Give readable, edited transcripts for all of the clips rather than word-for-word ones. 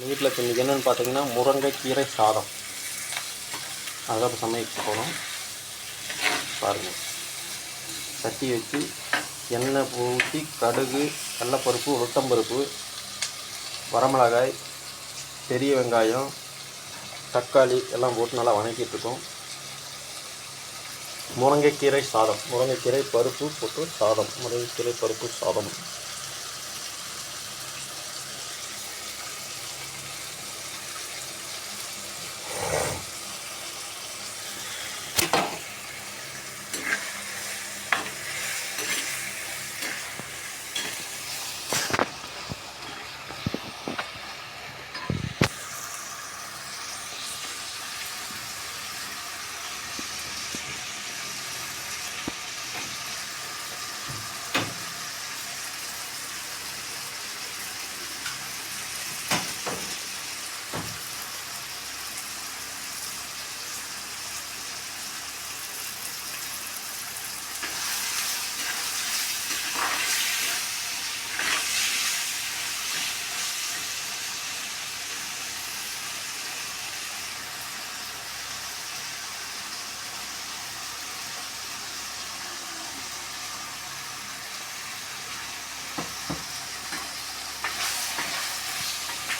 வீட்டில் இப்போ இன்றைக்கி என்னென்னு பார்த்தீங்கன்னா முருங்கைக்கீரை சாதம். அதெல்லாம் இப்போ சமைக்க போகிறோம். பாருங்கள், சட்டி வச்சு எண்ணெய் ஊற்றி கடுகு, கடலைப்பருப்பு, உளுத்தம்பருப்பு, வரமிளகாய், பெரிய வெங்காயம், தக்காளி எல்லாம் போட்டு நல்லா வதக்கிட்டுருக்கோம். முருங்கைக்கீரை சாதம், முருங்கைக்கீரை பருப்பு போட்டு சாதம், முருங்கைக்கீரை பருப்பு சாதம்.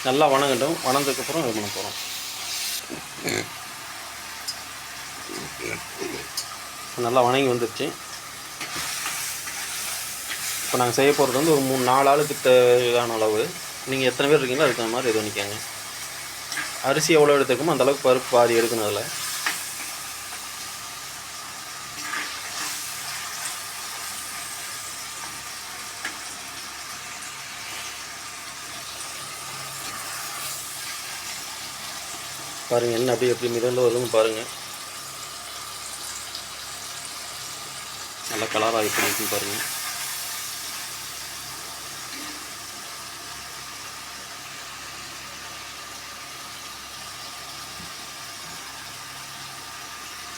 நல்லா வணங்கட்டும். வணந்ததுக்கப்புறம் இது பண்ண போகிறோம். நல்லா வணங்கி வந்துடுச்சு. இப்போ நாங்கள் செய்ய போகிறது வந்து ஒரு 3-4 ஆளுக்கு தேவையான அளவு. நீங்கள் எத்தனை பேர் இருக்கீங்களோ அதுக்கு தகுந்த மாதிரி இது பண்ணிக்கோங்க. அரிசி எவ்வளோ எடுத்துக்கோமோ அந்தளவுக்கு பருப்பு பாதி எடுக்கணும். அதில் பாருங்கள், என்ன அப்படியே எப்படி மிதந்து வருதுன்னு பாருங்கள். நல்லா கலர் ஆகிட்டு பாருங்கள்.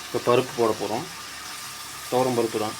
இப்போ பருப்பு போட போகிறோம். துவரம் பருப்பு தான்.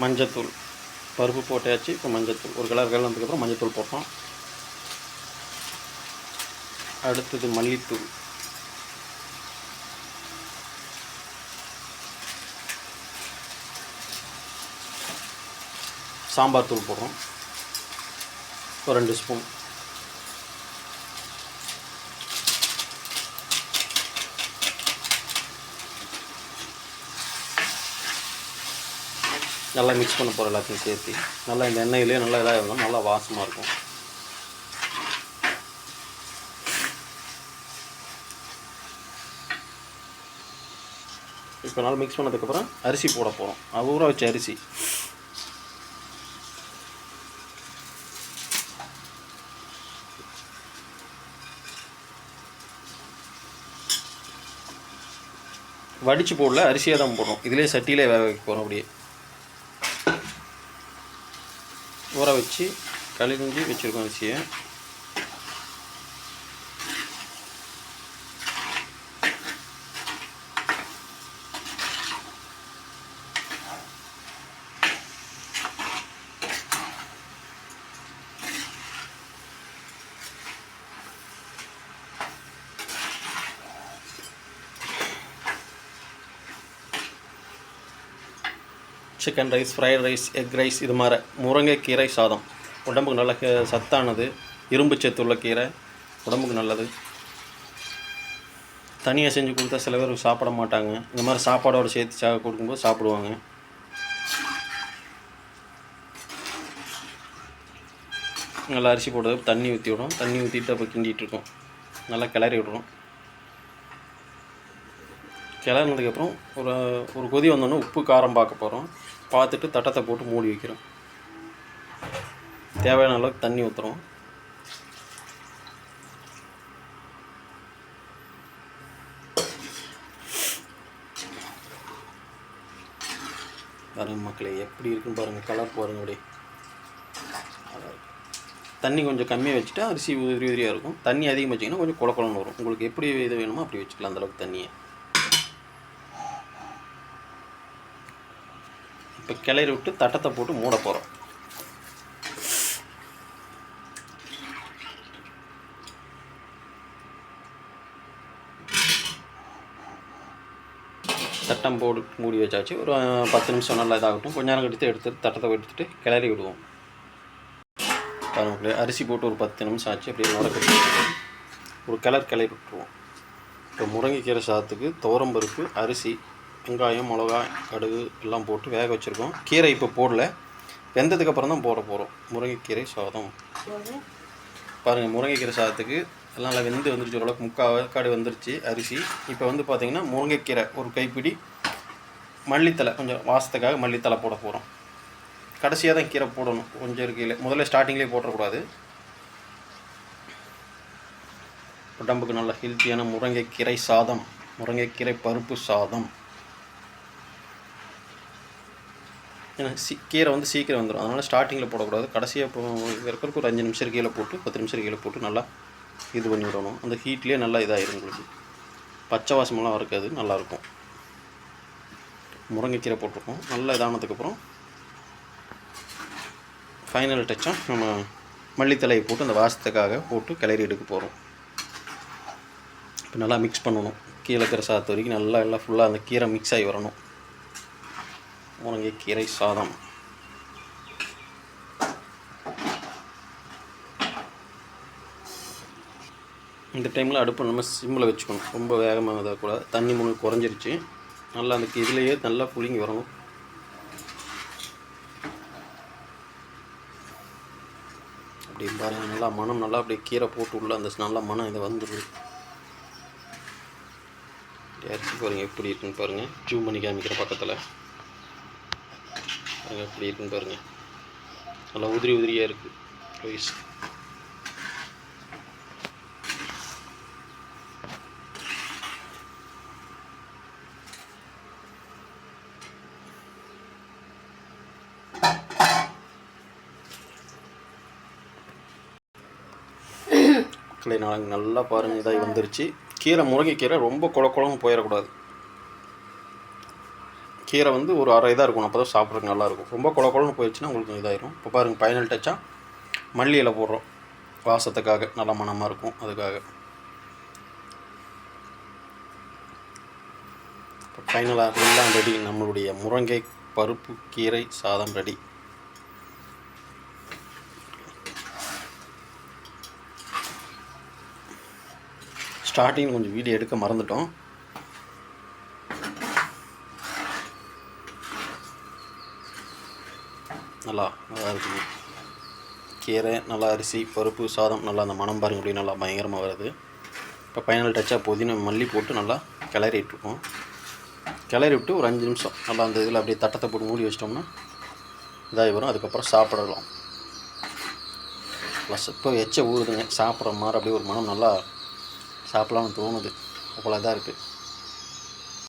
மஞ்சத்தூள், பருப்பு போட்டாச்சு. இப்போ மஞ்சத்தூள் ஒரு கலர் கலந்ததுக்கப்புறம் மஞ்சத்தூள் போட்டோம். அடுத்தது மல்லித்தூள், சாம்பார் தூள் போடுறோம் ஒரு 2 ஸ்பூன். நல்லா மிக்ஸ் பண்ண போகிறோம். எல்லாத்தையும் சேர்த்து நல்லா இந்த எண்ணெயிலே நல்லா இதாக இருக்கும். நல்லா வாசமாக இருக்கும். இப்போ நல்லா மிக்ஸ் பண்ணதுக்கப்புறம் அரிசி போட போகிறோம். ஊற வச்ச அரிசி. வடித்து போடல, அரிசியாக தான் போடுறோம். இதிலே சட்டியிலே வேக வைக்க போகிறோம். அப்படியே ஊற வச்சு கழுவி வச்சுருக்கோம் அரிசியை. Chicken rice, fried rice, egg rice, இது மாதிரி முருங்கைக்கீரை சாதம் உடம்புக்கு நல்ல சத்தானது. இரும்பு சத்து உள்ள கீரை, உடம்புக்கு நல்லது. தனியாக செஞ்சு கொடுத்தா சில பேர் சாப்பிட மாட்டாங்க. இந்த மாதிரி சாப்பாடோடு சேர்த்து கொடுக்கும்போது சாப்பிடுவாங்க. நல்லா அரிசி போடுறது தண்ணி ஊற்றி விடும். தண்ணி ஊற்றிட்டு அப்போ கிண்டிகிட்ருக்கோம். நல்லா கிளறி விடுறோம். கிளறினதுக்கப்புறம் ஒரு கொதி வந்தோடனே உப்பு காரம் பார்க்க போகிறோம். பார்த்துட்டு தட்டத்தை போட்டு மூடி வைக்கிறோம். தேவையான அளவுக்கு தண்ணி ஊற்றுறோம். பாருங்கள் மக்களே எப்படி இருக்குன்னு பாருங்கள், கலர் பாருங்கள். அப்படியே தண்ணி கொஞ்சம் கம்மியாக வச்சுட்டா அரிசி உதிரி உதிரியாக இருக்கும். தண்ணி அதிகமாக வச்சிங்கன்னா கொஞ்சம் குழக்குழன்னு வரும். உங்களுக்கு எப்படி இது வேணுமோ அப்படி வச்சுக்கலாம் அந்தளவுக்கு தண்ணியை. இப்போ கிளறி விட்டு தட்டத்தை போட்டு மூட போகிறோம். தட்டம் போட்டு மூடி வச்சாச்சு. ஒரு 10 நிமிஷம் நல்லா இதாகட்டும். கொஞ்ச நேரம் எடுத்து தட்டத்தை எடுத்துகிட்டு கிளறி விடுவோம். பாருங்கள், அரிசி போட்டு ஒரு 10 நிமிஷம் ஆச்சு. அப்படியே நுரக்கட்டி ஒரு கிளறி விட்டுருவோம். இப்போ முருங்கைக்கீரை சாதத்துக்கு துவரம்பருப்பு, அரிசி, வெங்காயம், மிளகாய், கடுகு எல்லாம் போட்டு வேக வச்சுருக்கோம். கீரை இப்போ போடல, வெந்ததுக்கப்புறம் தான் போட போகிறோம் முருங்கைக்கீரை சாதம். பாருங்கள், முருங்கைக்கீரை சாதத்துக்கு எல்லாம் நல்லா வெந்து வந்துருச்சு. ஓரளவுக்கு 3/4 வேக்காடு வந்துருச்சு அரிசி. இப்போ வந்து பார்த்திங்கன்னா முருங்கைக்கீரை ஒரு கைப்பிடி, மல்லித்தலை கொஞ்சம் வாசத்துக்காக மல்லித்தலை போட போகிறோம். கடைசியாக தான் கீரை போடணும். கொஞ்சம் இருக்கையில் முதல்ல ஸ்டார்டிங்லேயே போட்டக்கூடாது. உடம்புக்கு நல்ல ஹெல்த்தியான முருங்கைக்கீரை சாதம், முருங்கைக்கீரை பருப்பு சாதம். ஏன்னா கீரை வந்து சீக்கிரம் வந்துடும், அதனால் ஸ்டார்டிங்கில் போடக்கூடாது. கடைசியாக இருக்கிறதுக்கு ஒரு 5 நிமிஷம் கீழே போட்டு 10 நிமிஷம் கீழே போட்டு நல்லா இது பண்ணி விடணும். அந்த ஹீட்லேயே நல்லா இதாகிடும். உங்களுக்கு பச்சை வாசமெல்லாம் இருக்காது, நல்லாயிருக்கும். முருங்கைக்கீரை போட்டிருக்கோம். நல்லா இதானதுக்கப்புறம் ஃபைனல் டச்சாக நம்ம மல்லித்தலையை போட்டு அந்த வாசத்துக்காக போட்டு கிளறி எடுக்க போகிறோம். இப்போ நல்லா மிக்ஸ் பண்ணணும். கீழே இருக்கிற சாதத்து வரைக்கும் நல்லா எல்லாம் ஃபுல்லாக அந்த கீரை மிக்ஸ் ஆகி வரணும். முருங்கைக்கீரை சாதம். இந்த டைமில் அடுப்பு நம்ம சிம்மில் வச்சுக்கணும். ரொம்ப வேகமாக இதாகக்கூடாது. தண்ணி முழுக்க குறைஞ்சிருச்சு. நல்லா அந்த இதுலேயே நல்லா புளிங்கி வரணும். அப்படி பாருங்கள், நல்லா மனம் நல்லா அப்படியே கீரை போட்டு உள்ள அந்த நல்ல மனம் இதை வந்துடுது. அரிசி பாருங்கள் எப்படி இருக்குன்னு பாருங்கள். ஜூம் பண்ணி காமிக்கிற பக்கத்தில் பாருங்கள் எப்படி இருக்குன்னு பாருங்கள். நல்லா உதிரி உதிரியாக இருக்குது ரைஸ். நாளைக்கு நல்லா பாருங்கள் இதாகி வந்துருச்சு. கீரை முருங்கைக்கீரை ரொம்ப குழக்குழன்னு போயிடக்கூடாது. கீரை வந்து ஒரு அரை இதாக இருக்கணும், அப்போ தான் சாப்பிட்றதுக்கு நல்லாயிருக்கும். ரொம்ப குழக்குழன்னு போயிடுச்சுன்னா உங்களுக்கு இதாகிடும். இப்போ பாருங்கள் ஃபைனல் டச்சாக மல்லி இலை போடுறோம். வாசத்துக்காக நல்ல மணமாக இருக்கும், அதுக்காக. இப்போ ஃபைனலாக எல்லாம் ரெடி. நம்மளுடைய முருங்கை பருப்பு கீரை சாதம் ரெடி. ஸ்டார்டிங் கொஞ்சம் வீடியோ எடுக்க மறந்துட்டோம். நல்லா இருக்குது. கீரை நல்லா, அரிசி, பருப்பு சாதம் நல்லா அந்த மனம் பாருங்க அப்படி நல்லா பயங்கரமாக வருது. இப்போ ஃபைனல் டச்சாக புதினா மல்லி போட்டு நல்லா கிளறிட்டுருக்கோம். கிளறி விட்டு ஒரு 5 நிமிஷம் நல்லா அந்த இதில் அப்படியே தட்டத்தை போட்டு மூடி வச்சிட்டோம்னா இதாகி வரும். அதுக்கப்புறம் சாப்பிடலாம். ப்ளஸ் இப்போ எச்ச ஊறுதுங்க, சாப்பிட்ற மாதிரி அப்படியே ஒரு மனம் நல்லா சாப்பிட்லான்னு தோணுது. அவ்வளோ இதாக இருக்குது.